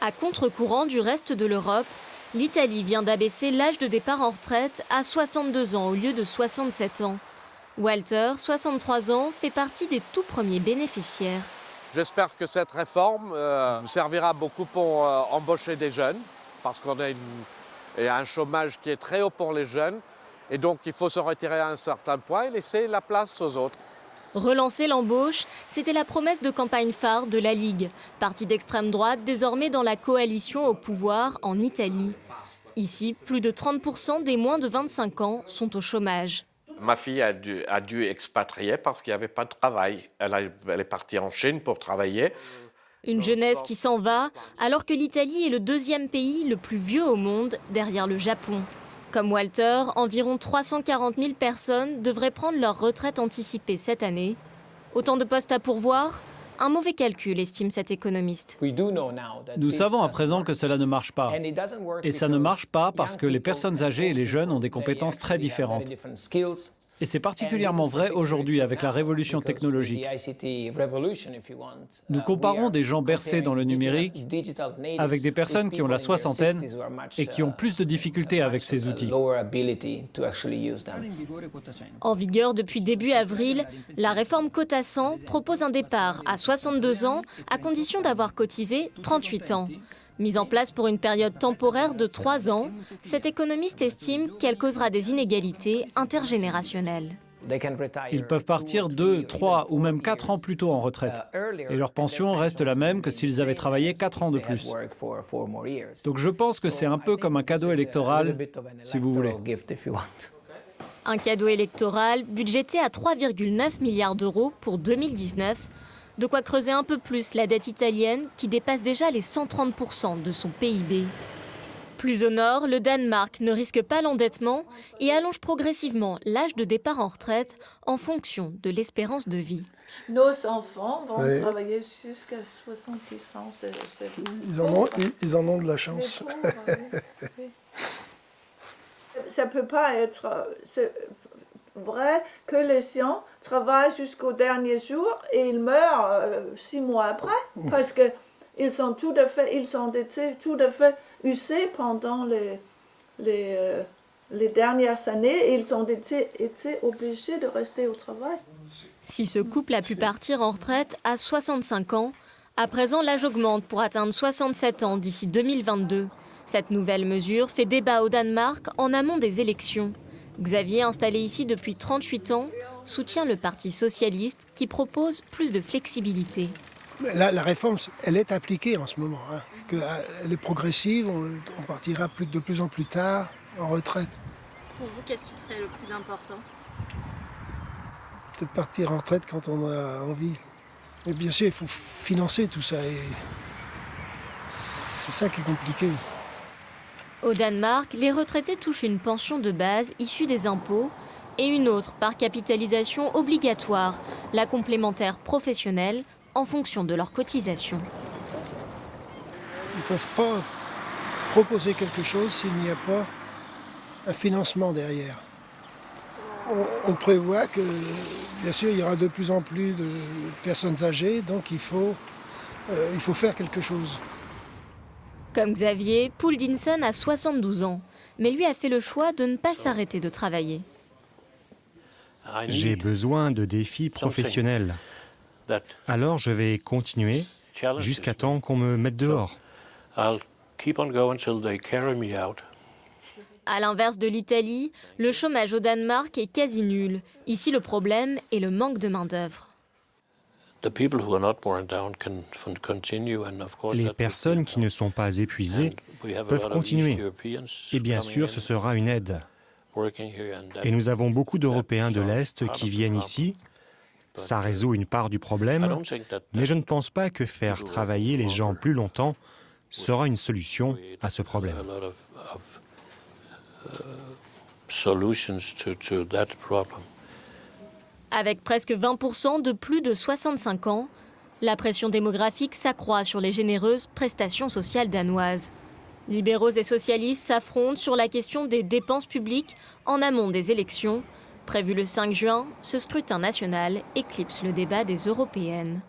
À contre-courant du reste de l'Europe, l'Italie vient d'abaisser l'âge de départ en retraite à 62 ans au lieu de 67 ans. Walter, 63 ans, fait partie des tout premiers bénéficiaires. J'espère que cette réforme nous servira beaucoup pour embaucher des jeunes, parce qu'on a un chômage qui est très haut pour les jeunes. Et donc il faut se retirer à un certain point et laisser la place aux autres. Relancer l'embauche, c'était la promesse de campagne phare de la Ligue, parti d'extrême droite désormais dans la coalition au pouvoir en Italie. Ici, plus de 30% des moins de 25 ans sont au chômage. Ma fille a dû expatrier parce qu'il n'y avait pas de travail. Elle est partie en Chine pour travailler. Une jeunesse qui s'en va, alors que l'Italie est le deuxième pays le plus vieux au monde, derrière le Japon. Comme Walter, environ 340 000 personnes devraient prendre leur retraite anticipée cette année. Autant de postes à pourvoir, un mauvais calcul, estime cet économiste. Nous savons à présent que cela ne marche pas. Et ça ne marche pas parce que les personnes âgées et les jeunes ont des compétences très différentes. Et c'est particulièrement vrai aujourd'hui avec la révolution technologique. Nous comparons des gens bercés dans le numérique avec des personnes qui ont la soixantaine et qui ont plus de difficultés avec ces outils. En vigueur depuis début avril, la réforme quota 100 propose un départ à 62 ans à condition d'avoir cotisé 38 ans. Mise en place pour une période temporaire de 3 ans, cet économiste estime qu'elle causera des inégalités intergénérationnelles. Ils peuvent partir 2, 3 ou même 4 ans plus tôt en retraite. Et leur pension reste la même que s'ils avaient travaillé 4 ans de plus. Donc je pense que c'est un peu comme un cadeau électoral, si vous voulez. Un cadeau électoral budgété à 3,9 milliards d'euros pour 2019. De quoi creuser un peu plus la dette italienne qui dépasse déjà les 130% de son PIB. Plus au nord, le Danemark ne risque pas l'endettement et allonge progressivement l'âge de départ en retraite en fonction de l'espérance de vie. Nos enfants vont travailler jusqu'à 70 ans. Ils en ont de la chance. Ça ne peut pas être vrai que les gens travaillent jusqu'au dernier jour et ils meurent 6 mois après parce qu'ils sont tout à fait usés pendant les dernières années et ils ont été obligés de rester au travail. Si ce couple a pu partir en retraite à 65 ans, à présent l'âge augmente pour atteindre 67 ans d'ici 2022. Cette nouvelle mesure fait débat au Danemark en amont des élections. Xavier, installé ici depuis 38 ans, soutient le Parti socialiste qui propose plus de flexibilité. La réforme, elle est appliquée en ce moment. Elle est progressive, on partira de plus en plus tard en retraite. Pour vous, qu'est-ce qui serait le plus important ? De partir en retraite quand on a envie. Mais bien sûr, il faut financer tout ça et c'est ça qui est compliqué. Au Danemark, les retraités touchent une pension de base issue des impôts et une autre par capitalisation obligatoire, la complémentaire professionnelle, en fonction de leur cotisation. Ils ne peuvent pas proposer quelque chose s'il n'y a pas un financement derrière. On prévoit que, bien sûr, il y aura de plus en plus de personnes âgées, donc il faut faire quelque chose. Comme Xavier, Pouldinson a 72 ans, mais lui a fait le choix de ne pas s'arrêter de travailler. J'ai besoin de défis professionnels. Alors je vais continuer jusqu'à temps qu'on me mette dehors. À l'inverse de l'Italie, le chômage au Danemark est quasi nul. Ici, le problème est le manque de main-d'œuvre. Les personnes qui ne sont pas épuisées peuvent continuer. Et bien sûr, ce sera une aide. Et nous avons beaucoup d'Européens de l'Est qui viennent ici. Ça résout une part du problème, mais je ne pense pas que faire travailler les gens plus longtemps sera une solution à ce problème. Avec presque 20% de plus de 65 ans, la pression démographique s'accroît sur les généreuses prestations sociales danoises. Libéraux et socialistes s'affrontent sur la question des dépenses publiques en amont des élections. Prévu le 5 juin, ce scrutin national éclipse le débat des européennes.